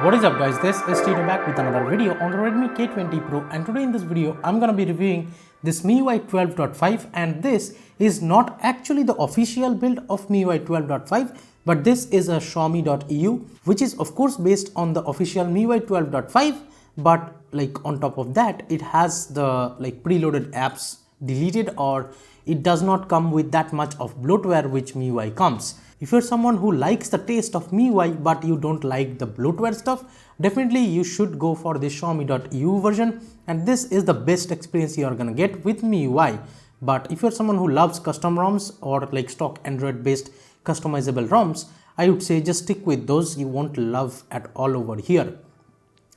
What is up guys, this is Tito back with another video on the Redmi K20 Pro, and today in this video I'm gonna be reviewing this MIUI 12.5, and this is not actually the official build of MIUI 12.5, but this is a Xiaomi.eu which is of course based on the official MIUI 12.5, but on top of that it has the preloaded apps deleted, or it does not come with that much of bloatware which MIUI comes. If you're someone who likes the taste of MIUI but you don't like the bloatware stuff, definitely you should go for the Xiaomi.eu version, and this is the best experience you are gonna get with MIUI. But if you're someone who loves custom ROMs or stock Android based customizable ROMs, I would say just stick with those. You won't love at all over here.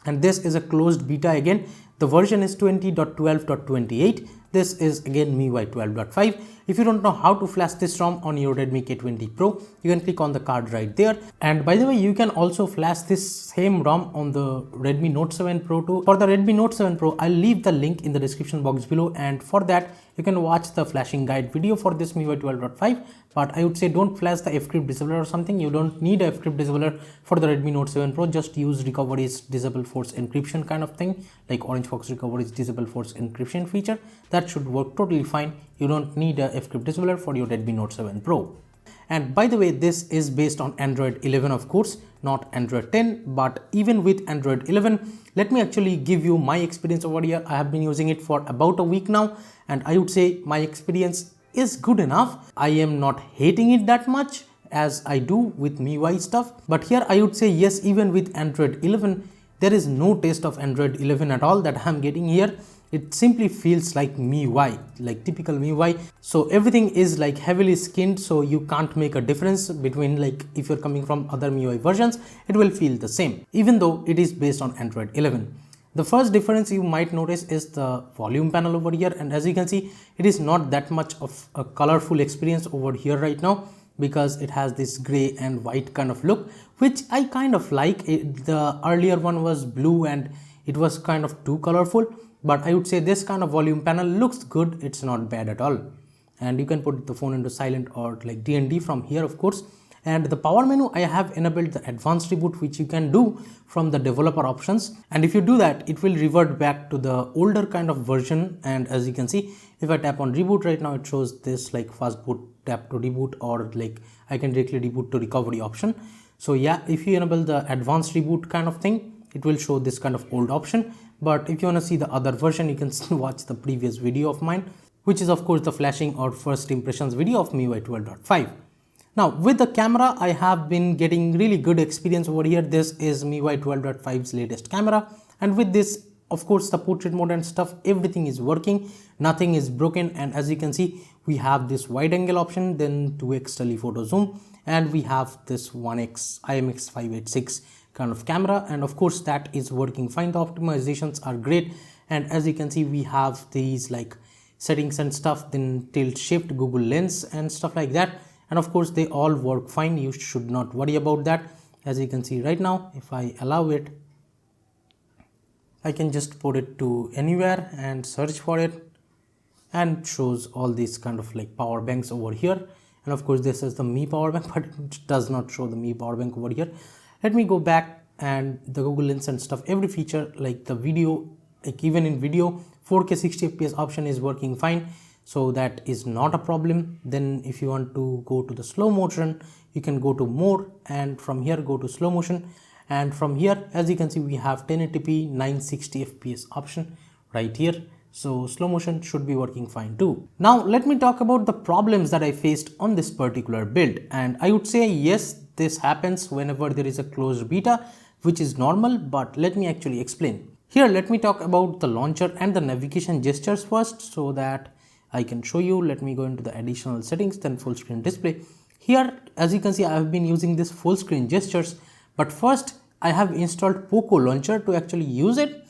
And this is a closed beta again. The version is 20.12.28. This is again MIUI 12.5. If you don't know how to flash this ROM on your Redmi K20 Pro, you can click on the card right there. And by the way, you can also flash this same ROM on the Redmi Note 7 Pro too. For the Redmi Note 7 Pro, I'll leave the link in the description box below, and for that you can watch the flashing guide video for this MIUI 12.5. But I would say don't flash the FCrypt disabler or something. You don't need a FCrypt disabler for the Redmi Note 7 Pro. Just use recovery's disable force encryption kind of thing, like Orange Fox recovery's disable force encryption feature. That should work totally fine. You don't need a FCrypt disabler for your Redmi Note 7 Pro. And by the way, this is based on Android 11 of course, not Android 10. But even with Android 11, let me actually give you my experience over here. I have been using it for about a week now, and I would say my experience is good enough. I am not hating it that much as I do with MIUI stuff. But here I would say yes, even with Android 11, there is no taste of Android 11 at all that I'm getting here. It simply feels like MIUI, like typical MIUI. So everything is heavily skinned, so you can't make a difference between if you're coming from other MIUI versions, it will feel the same, even though it is based on Android 11. The first difference you might notice is the volume panel over here, and as you can see, it is not that much of a colorful experience over here right now, because it has this gray and white kind of look, which I kind of like. The earlier one was blue and it was kind of too colorful, but I would say this kind of volume panel looks good. It's not bad at all. And you can put the phone into silent or DND from here of course. And the power menu, I have enabled the advanced reboot, which you can do from the developer options. And if you do that, it will revert back to the older kind of version. And as you can see, if I tap on reboot right now, it shows this fast boot, tap to reboot, or I can directly reboot to recovery option. So yeah, if you enable the advanced reboot kind of thing, it will show this kind of old option. But if you want to see the other version, you can still watch the previous video of mine, which is of course the flashing or first impressions video of MIUI 12.5. Now with the camera, I have been getting really good experience over here. This is MIUI 12.5's latest camera, and with this of course the portrait mode and stuff, everything is working, nothing is broken. And as you can see, we have this wide angle option, then 2x telephoto zoom, and we have this 1x IMX586 kind of camera, and of course that is working fine. The optimizations are great, and as you can see, we have these settings and stuff, then tilt shift, Google Lens and stuff like that, and of course they all work fine. You should not worry about that. As you can see right now, if I allow it, I can just put it to anywhere and search for it, and shows all these kind of power banks over here. And of course this is the Mi power bank, but it does not show the Mi power bank over here. Let me go back, and the Google Lens and stuff, every feature the video, even in video, 4K 60 fps option is working fine, so that is not a problem. Then if you want to go to the slow motion, you can go to more, and from here go to slow motion, and from here as you can see, we have 1080p 960 fps option right here. So slow motion should be working fine too. Now let me talk about the problems that I faced on this particular build, and I would say yes, this happens whenever there is a closed beta, which is normal, but let me actually explain. Here let me talk about the launcher and the navigation gestures first, so that I can show you. Let me go into the additional settings, then full screen display. Here as you can see, I have been using this full screen gestures, but first I have installed Poco launcher to actually use it.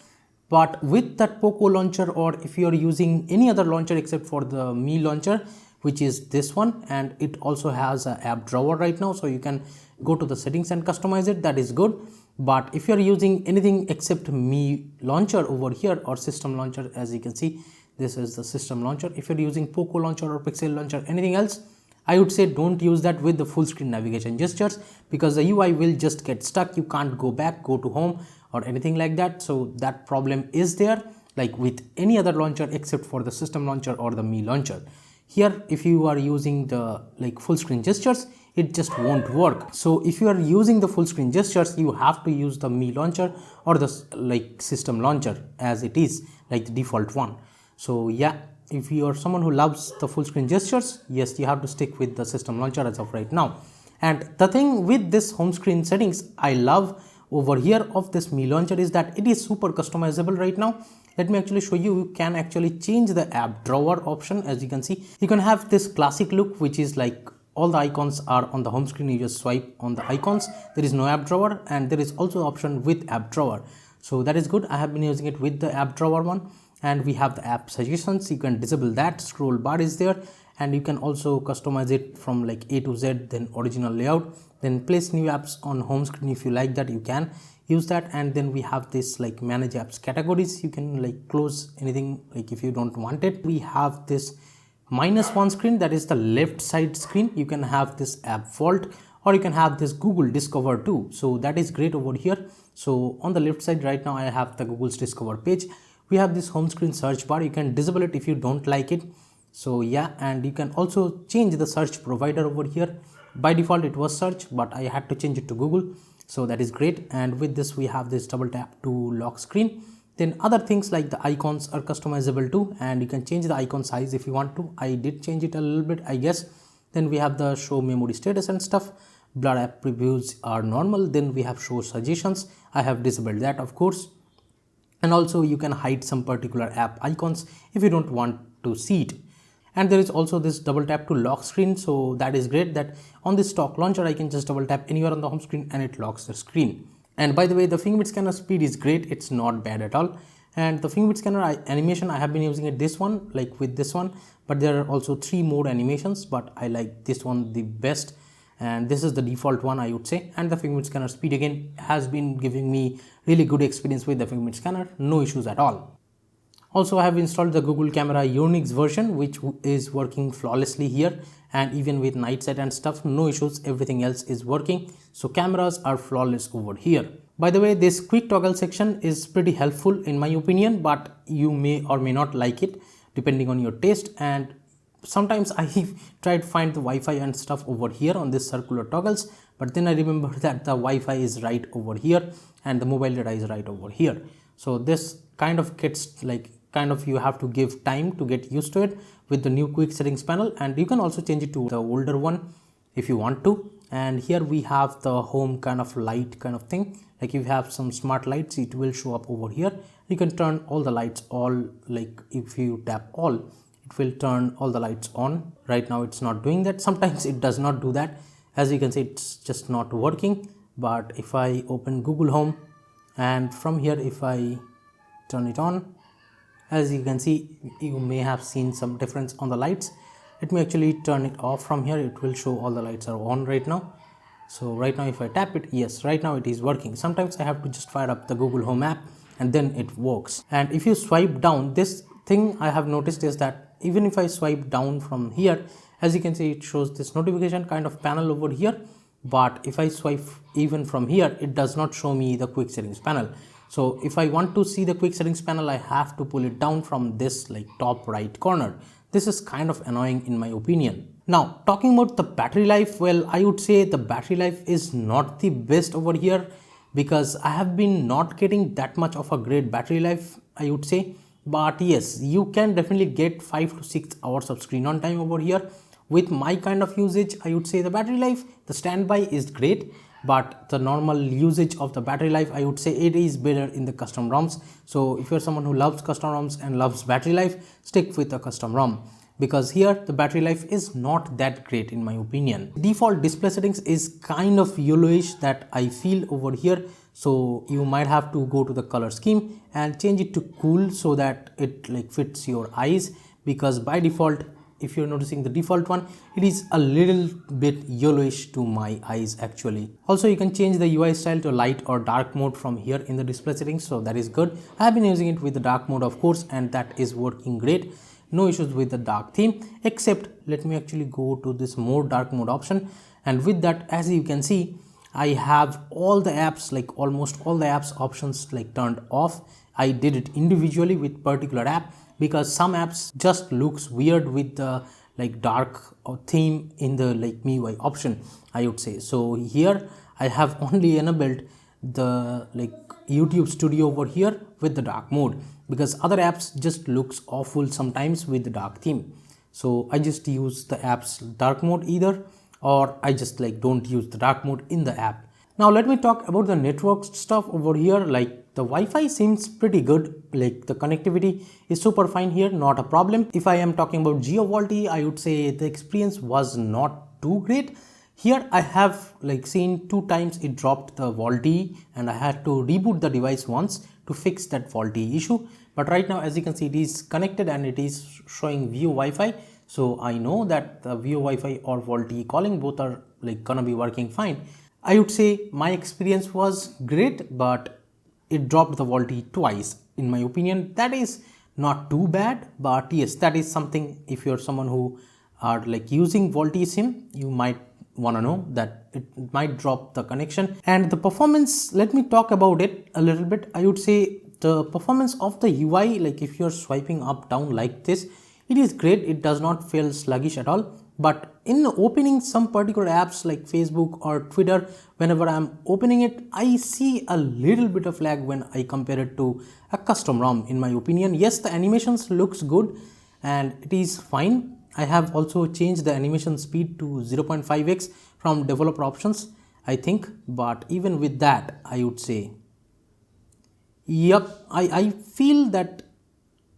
But with that Poco launcher, or if you are using any other launcher except for the Mi launcher, which is this one, and it also has an app drawer right now, so you can go to the settings and customize it. That is good. But if you are using anything except Mi launcher over here, or system launcher, as you can see, this is the system launcher. If you're using Poco launcher or Pixel launcher, anything else, I would say don't use that with the full screen navigation gestures, because the UI will just get stuck. You can't go back, go to home or anything like that. So that problem is there, like with any other launcher except for the system launcher or the Mi launcher. Here, if you are using the like full screen gestures, it just won't work. So if you are using the full screen gestures, you have to use the Mi launcher or the like system launcher as it is, like the default one. So yeah, if you are someone who loves the full screen gestures, yes, you have to stick with the system launcher as of right now. And the thing with this home screen settings I love over here of this Mi launcher is that it is super customizable right now. Let me actually show you. You can actually change the app drawer option. As you can see, you can have this classic look, which is like all the icons are on the home screen. You just swipe on the icons. There is no app drawer, and there is also option with app drawer. So that is good. I have been using it with the app drawer one. And we have the app suggestions. You can disable that. Scroll bar is there, and you can also customize it from like A to Z, then original layout, then place new apps on home screen. If you like that, you can use that. And then we have this like manage apps categories. You can like close anything like if you don't want it. We have this -1 screen, that is the left side screen. You can have this app vault, or you can have this Google Discover too. So that is great over here. So on the left side right now, I have the Google's Discover page. We have this home screen search bar. You can disable it if you don't like it. So yeah, and you can also change the search provider over here. By default it was search, but I had to change it to Google, so that is great. And with this we have this double tap to lock screen. Then other things like the icons are customizable too, and you can change the icon size if you want to. I did change it a little bit, I guess. Then we have the show memory status and stuff. Blur app previews are normal. Then we have show suggestions. I have disabled that, of course. And also you can hide some particular app icons if you don't want to see it. And there is also this double tap to lock screen. So that is great that on this stock launcher I can just double tap anywhere on the home screen and it locks the screen. And by the way, the fingerprint scanner speed is great. It's not bad at all. And the fingerprint scanner animation, I have been using it this one, like with this one, but there are also 3 more animations, but I like this one the best. And this is the default one, I would say. And the fingerprint scanner speed again has been giving me really good experience with the fingerprint scanner, no issues at all. Also, I have installed the Google Camera Unix version, which is working flawlessly here, and even with night set and stuff, no issues, everything else is working. So cameras are flawless over here. By the way, this quick toggle section is pretty helpful in my opinion, but you may or may not like it depending on your taste. And sometimes I try to find the Wi-Fi and stuff over here on this circular toggles, but then I remember that the Wi-Fi is right over here and the mobile data is right over here. So this kind of gets like you have to give time to get used to it with the new quick settings panel. And you can also change it to the older one if you want to. And here we have the home kind of light kind of thing. Like if you have some smart lights, it will show up over here. You can turn all the lights all, like if you tap all, it will turn all the lights on. Right now it's not doing that. Sometimes it does not do that. As you can see, it's just not working. But if I open Google Home and from here if I turn it on, as you can see, you may have seen some difference on the lights. Let me actually turn it off from here. It will show all the lights are on right now. So right now if I tap it, yes, right now it is working. Sometimes I have to just fire up the Google Home app and then it works. And if you swipe down, this thing I have noticed is that even if I swipe down from here, as you can see, it shows this notification kind of panel over here. But if I swipe even from here, it does not show me the quick settings panel. So if I want to see the quick settings panel, I have to pull it down from this like top right corner. This is kind of annoying in my opinion. Now talking about the battery life, well, I would say the battery life is not the best over here because I have been not getting that much of a great battery life, I would say. But yes, you can definitely get 5 to 6 hours of screen on time over here. With my kind of usage, I would say the battery life, the standby is great, but the normal usage of the battery life, I would say it is better in the custom ROMs. So if you're someone who loves custom ROMs and loves battery life, stick with a custom ROM, because here the battery life is not that great in my opinion. Default display settings is kind of yellowish that I feel over here. So you might have to go to the color scheme and change it to cool so that it like fits your eyes, because by default, if you're noticing the default one, it is a little bit yellowish to my eyes actually. Also, you can change the UI style to light or dark mode from here in the display settings, so that is good. I have been using it with the dark mode, of course, and that is working great. no issues with the dark theme, except let me actually go to this more dark mode option, and with that, as you can see, I have all the apps, like almost all the apps options like turned off. I did it individually with particular app because some apps just looks weird with the like dark theme in the like MIUI option, I would say. So here I have only enabled the like YouTube Studio over here with the dark mode, because other apps just looks awful sometimes with the dark theme. So I just use the app's dark mode either, or I just like don't use the dark mode in the app. Now let me talk about the network stuff over here. Like the Wi-Fi seems pretty good, like the connectivity is super fine here, not a problem. If I am talking about GeoVaulty, I would say the experience was not too great. Here I have like seen 2 times it dropped the VaultE and I had to reboot the device once to fix that VaultE issue. But right now, as you can see, it is connected and it is showing View Wi-Fi. So I know that the View Wi-Fi or VaultE calling both are like gonna be working fine. I would say my experience was great, but it dropped the VaultE twice. In my opinion, that is not too bad, but yes, that is something if you're someone who are like using VaultE SIM, you might want to know that it might drop the connection. And the performance, let me talk about it a little bit. I would say the performance of the UI, like if you're swiping up down like this, it is great. It does not feel sluggish at all. But in opening some particular apps like Facebook or Twitter, whenever I'm opening it, I see a little bit of lag when I compare it to a custom ROM, in my opinion. Yes, the animations looks good and it is fine. I have also changed the animation speed to 0.5x from developer options, I think. But even with that, I would say, yep, I feel that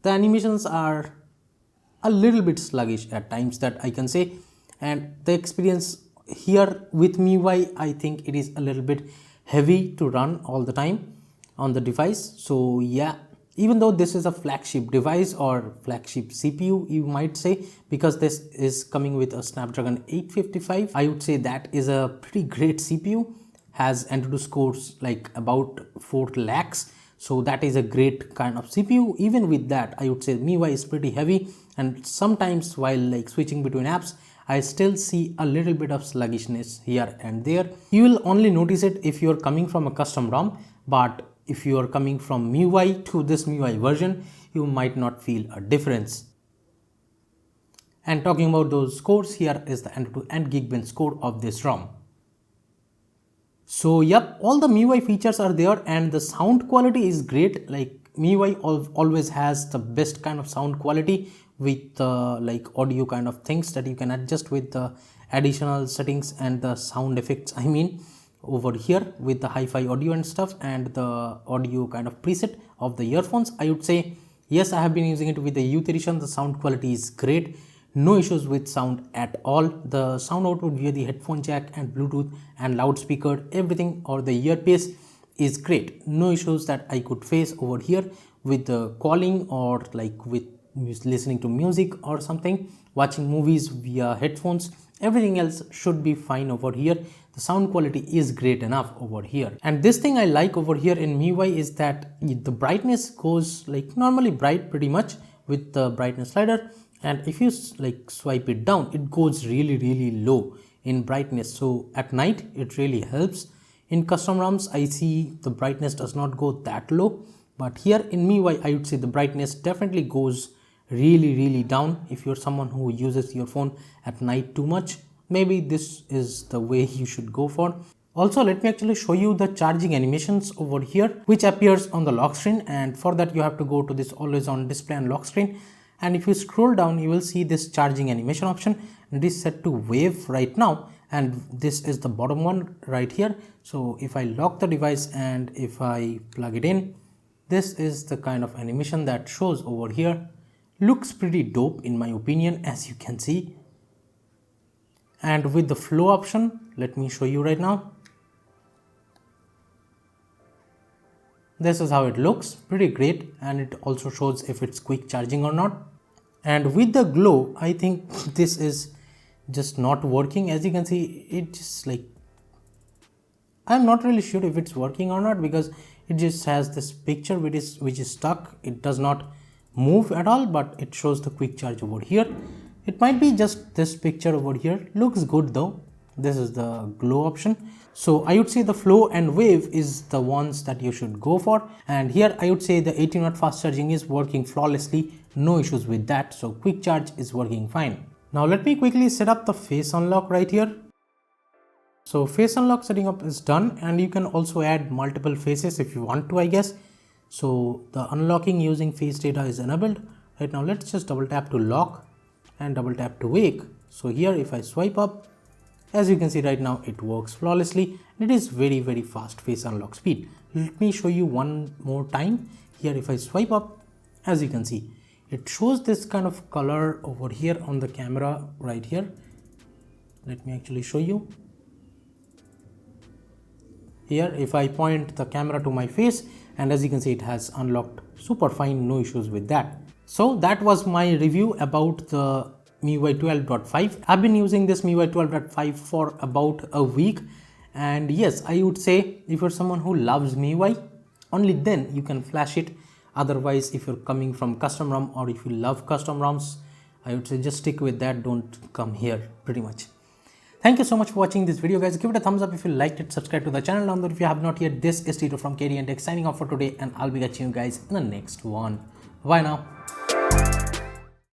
the animations are a little bit sluggish at times, that I can say. And the experience here with MIUI, I think it is a little bit heavy to run all the time on the device. So yeah, even though this is a flagship device or flagship CPU, you might say, because this is coming with a Snapdragon 855, I would say that is a pretty great CPU, has AnTuTu scores like about 4 lakhs. So that is a great kind of CPU. Even with that, I would say MIUI is pretty heavy, and sometimes while like switching between apps, I still see a little bit of sluggishness here and there. You will only notice it if you're coming from a custom ROM, but if you are coming from MIUI to this MIUI version, you might not feel a difference. And talking about those scores, here is the AnTuTu and Geekbench score of this ROM. So yep, all the MIUI features are there and the sound quality is great. Like MIUI always has the best kind of sound quality with like audio kind of things that you can adjust with the additional settings and the sound effects, I mean, over here with the hi-fi audio and stuff and the audio kind of preset of the earphones. I would say yes, I have been using it with the Youth Edition. The sound quality is great, no issues with sound at all. The sound output via the headphone jack and Bluetooth and loudspeaker, everything, or the earpiece is great. No issues that I could face over here with the calling or like with listening to music or something, watching movies via headphones. Everything else should be fine over here. The sound quality is great enough over here. And this thing I like over here in MIUI is that the brightness goes like normally bright pretty much with the brightness slider, and if you like swipe it down, it goes really low in brightness. So at night it really helps. In custom ROMs, I see the brightness does not go that low, but here in MIUI, I would say the brightness definitely goes really down. If you're someone who uses your phone at night too much, maybe this is the way you should go for. Also, let me actually show you the charging animations over here, which appears on the lock screen, and for that you have to go to this always on display and lock screen, and if you scroll down you will see this charging animation option. It is set to wave right now, and this is the bottom one right here. So if I lock the device and if I plug it in, this is the kind of animation that shows over here. Looks pretty dope in my opinion, as you can see. And with the flow option, let me show you right now. This is how it looks, pretty great, and it also shows if it's quick charging or not. And with the glow, I think this is just not working. As you can see, it just like, I'm not really sure if it's working or not, because it just has this picture which is stuck. It does not move at all, but it shows the quick charge over here. It might be just this picture over here. Looks good though. This is the glow option. So I would say the flow and wave is the ones that you should go for. And here I would say the 18 watt fast charging is working flawlessly. No issues with that. So quick charge is working fine. Now let me quickly set up the face unlock right here. So face unlock setting up is done, and you can also add multiple faces if you want to, I guess. So the unlocking using face data is enabled. Right now let's just double tap to lock and double tap to wake. So here if I swipe up, as you can see right now, it works flawlessly. It is very fast face unlock speed. Let me show you one more time. Here if I swipe up, as you can see, it shows this kind of color over here on the camera right here. Let me actually show you. Here if I point the camera to my face, and as you can see, it has unlocked super fine, no issues with that. So that was my review about the MIUI 12.5. I've been using this MIUI 12.5 for about a week, and yes, I would say if you're someone who loves MIUI, only then you can flash it. Otherwise, if you're coming from custom ROM or if you love custom ROMs, I would say just stick with that, don't come here pretty much. Thank you so much for watching this video, guys. Give it a thumbs up if you liked it, subscribe to the channel down there if you have not yet. This is Tito from KDN Tech signing off for today, and I'll be catching you guys in the next one. Bye now.